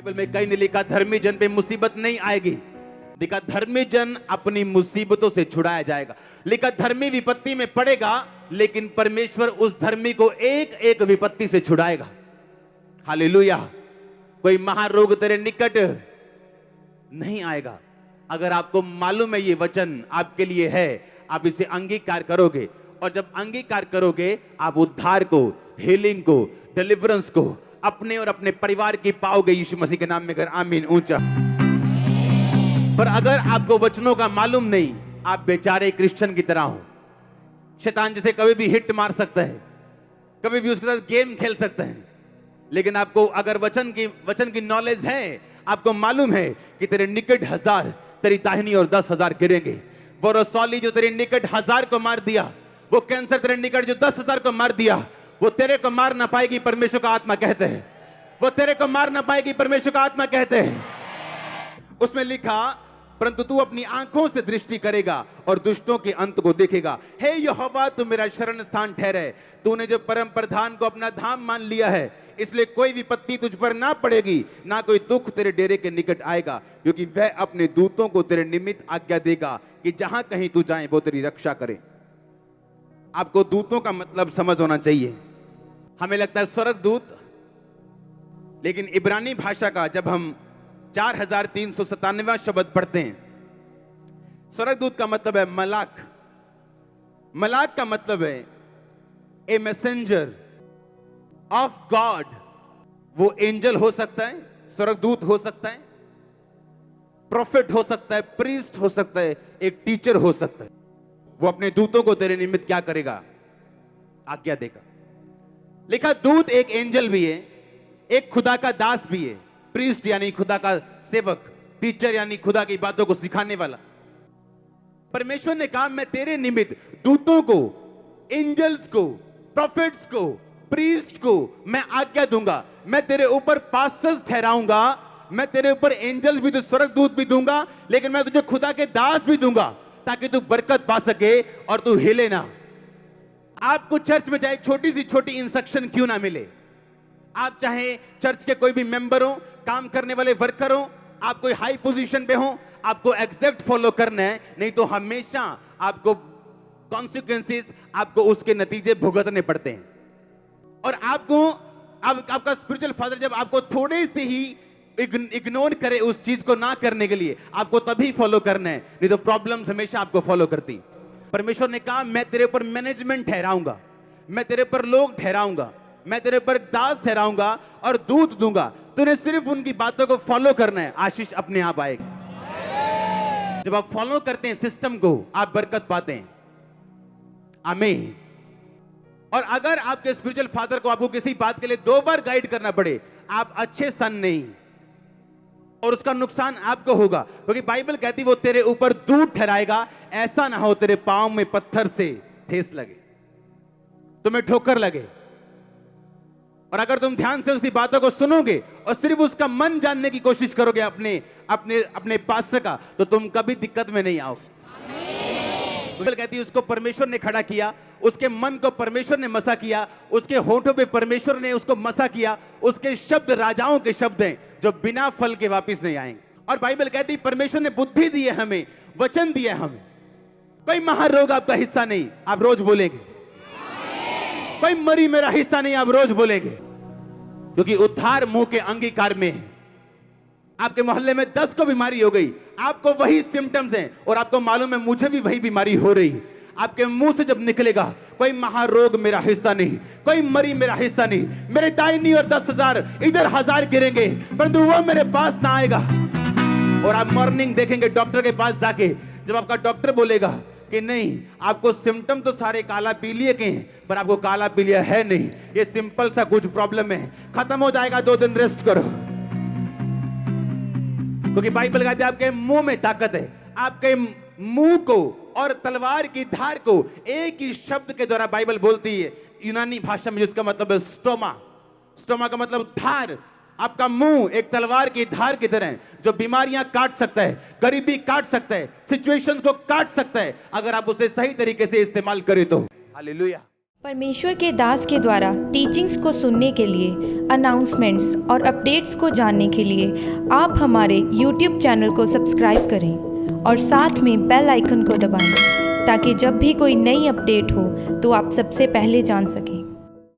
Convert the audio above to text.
Bible में कहीं नहीं लिखा धर्मी जन पे मुसीबत नहीं आएगी, लिखा धर्मी जन अपनी मुसीबतों से छुड़ाया जाएगा। लिखा धर्मी विपत्ति में पड़ेगा, लेकिन परमेश्वर उस धर्मी को एक एक विपत्ति से छुड़ाएगा। हालेलुया। कोई महारोग तेरे निकट नहीं आएगा। अगर आपको मालूम है ये वचन आपके लिए है, आप इसे अंगीकार करोगे, और जब अंगीकार करोगे आप उद्धार को, हीलिंग को, डिलीवरेंस को अपने और अपने परिवार की पाओगे यीशु मसीह के नाम में। कर आमीन ऊंचा। पर अगर आपको वचनों का मालूम नहीं, आप बेचारे क्रिश्चियन की तरह हो। शैतान जैसे कभी भी हिट मार सकता है, कभी भी उसके साथ गेम खेल सकता है, लेकिन आपको अगर वचन की नॉलेज है, आपको मालूम है कि तेरे निकट 1000 तेरी दाहिनी और 10,000 गिरेंगे। वो रसौली जो तेरे निकट 1000 को मार दिया, वो कैंसर तेरे निकट जो 10,000 को मार दिया, वो तेरे को मार ना पाएगी, परमेश्वर का आत्मा कहते हैं। वो तेरे को मार ना पाएगी, परमेश्वर का आत्मा कहते हैं। उसमें लिखा, परंतु तू अपनी आंखों से दृष्टि करेगा और दुष्टों के अंत को देखेगा। हे यहोवा, तू मेरा शरण स्थान ठहरे। तूने जो परम प्रधान को अपना धाम मान लिया है, इसलिए कोई विपत्ति तुझ पर ना पड़ेगी, ना कोई दुख तेरे डेरे के निकट आएगा, क्योंकि वह अपने दूतों को तेरे निमित्त आज्ञा देगा कि जहां कहीं तू जाए वो तेरी रक्षा करे। आपको दूतों का मतलब समझ होना चाहिए। हमें लगता है स्वर्गदूत, लेकिन इब्रानी भाषा का जब हम 4397वां शब्द पढ़ते हैं, स्वर्गदूत का मतलब है मलाक। मलाक का मतलब है ए मैसेंजर ऑफ गॉड। वो एंजल हो सकता है, स्वर्गदूत हो सकता है, प्रोफेट हो सकता है, प्रीस्ट हो सकता है, एक टीचर हो सकता है। वो अपने दूतों को तेरे निमित्त क्या करेगा? आज्ञा देगा। लिखा दूत एक एंजल भी है, एक खुदा का दास भी है। प्रीस्ट यानी खुदा का सेवक, टीचर यानी खुदा की बातों को सिखाने वाला। परमेश्वर ने कहा मैं तेरे निमित्त दूतों को, एंजल्स को, प्रोफेट्स को, प्रीस्ट को मैं आज्ञा दूंगा। मैं तेरे ऊपर पास्टर्स ठहराऊंगा, मैं तेरे ऊपर एंजल्स भी, तो स्वर्गदूत भी दूंगा, लेकिन मैं तुझे खुदा के दास भी दूंगा, ताकि तू बरकत पा सके और तू हिले ना। आपको चर्च में चाहे छोटी सी छोटी इंस्ट्रक्शन क्यों ना मिले, आप चाहे चर्च के कोई भी मेंबर हो, काम करने वाले वर्कर हो, आप कोई हाई पोजीशन पे हो, आपको एग्जैक्ट फॉलो करना है, नहीं तो हमेशा आपको कॉन्सिक्वेंसेस, आपको उसके नतीजे भुगतने पड़ते हैं। और आपका स्पिरिचुअल फादर जब आपको थोड़े से ही इग्नोर करे उस चीज को ना करने के लिए, आपको तभी फॉलो करना है, नहीं तो प्रॉब्लम्स हमेशा आपको फॉलो करती। परमेश्वर ने कहा मैं तेरे ऊपर मैनेजमेंट ठहराऊंगा, मैं तेरे ऊपर लोग ठहराऊंगा, मैं तेरे ऊपर दास ठहराऊंगा और दूत दूंगा। तूने सिर्फ उनकी बातों को फॉलो करना है, आशीष अपने आप आएगी। जब आप फॉलो करते हैं सिस्टम को, आप बरकत पाते हैं। आमीन। और अगर आपके स्पिरिचुअल फादर को आपको किसी बात के लिए 2 बार गाइड करना पड़े, आप अच्छे सन नहीं, और उसका नुकसान आपको होगा, क्योंकि बाइबल कहती वो तेरे ऊपर दूत ठहराएगा, ऐसा ना हो तेरे पांव में पत्थर से ठेस लगे, तुम्हें ठोकर लगे। और अगर तुम ध्यान से उसकी बातों को सुनोगे और सिर्फ उसका मन जानने की कोशिश करोगे अपने अपने अपने पास्टर का, तो तुम कभी दिक्कत में नहीं आओगे। बाइबल कहती है उसको परमेश्वर ने खड़ा किया, उसके मन को परमेश्वर ने मसा किया, उसके होठों पे परमेश्वर ने उसको मसा किया। उसके शब्द राजाओं के शब्द हैं जो बिना फल के वापस नहीं आएंगे। और बाइबल कहती है परमेश्वर ने बुद्धि दी है हमें, वचन दिया है हमें। कोई महारोग आपका हिस्सा नहीं, आप रोज बोलेंगे। कोई मरी मेरा हिस्सा नहीं, आप रोज बोलेंगे, क्योंकि उद्धार मुंह के अंगीकार में है। आपके मोहल्ले में 10 को बीमारी हो गई, आपको वही सिम्टम्स हैं, और आपको मालूम है मुझे भी वही बीमारी हो रही। आपके मुंह से जब निकलेगा कोई महारोग मेरा हिस्सा नहीं, कोई मरी मेरा हिस्सा नहीं, मेरे दाहिनी और 10,000 इधर 1000 गिरेंगे, परंतु वो मेरे पास ना आएगा। और आप मॉर्निंग देखेंगे डॉक्टर के पास जाके, जब आपका डॉक्टर बोलेगा कि नहीं, आपको सिम्टम तो सारे काला पीलिया के हैं, पर आपको काला पीलिया है नहीं, ये सिंपल सा कुछ प्रॉब्लम है, खत्म हो जाएगा, 2 दिन रेस्ट करो। क्योंकि बाइबल कहती है आपके मुंह में ताकत है। आपके मुंह को और तलवार की धार को एक ही शब्द के द्वारा बाइबल बोलती है यूनानी भाषा में, जिसका मतलब है स्टोमा। स्टोमा का मतलब धार। आपका मुंह एक तलवार की धार की तरह है, जो बीमारियां काट सकता है, गरीबी काट सकता है, सिचुएशंस को काट सकता है, अगर आप उसे सही तरीके से इस्तेमाल करें तो। हालेलुया। परमेश्वर के दास के द्वारा टीचिंग्स को सुनने के लिए, अनाउंसमेंट्स और अपडेट्स को जानने के लिए आप हमारे YouTube चैनल को सब्सक्राइब करें और साथ में बेल आइकन को दबाएं ताकि जब भी कोई नई अपडेट हो तो आप सबसे पहले जान सकें।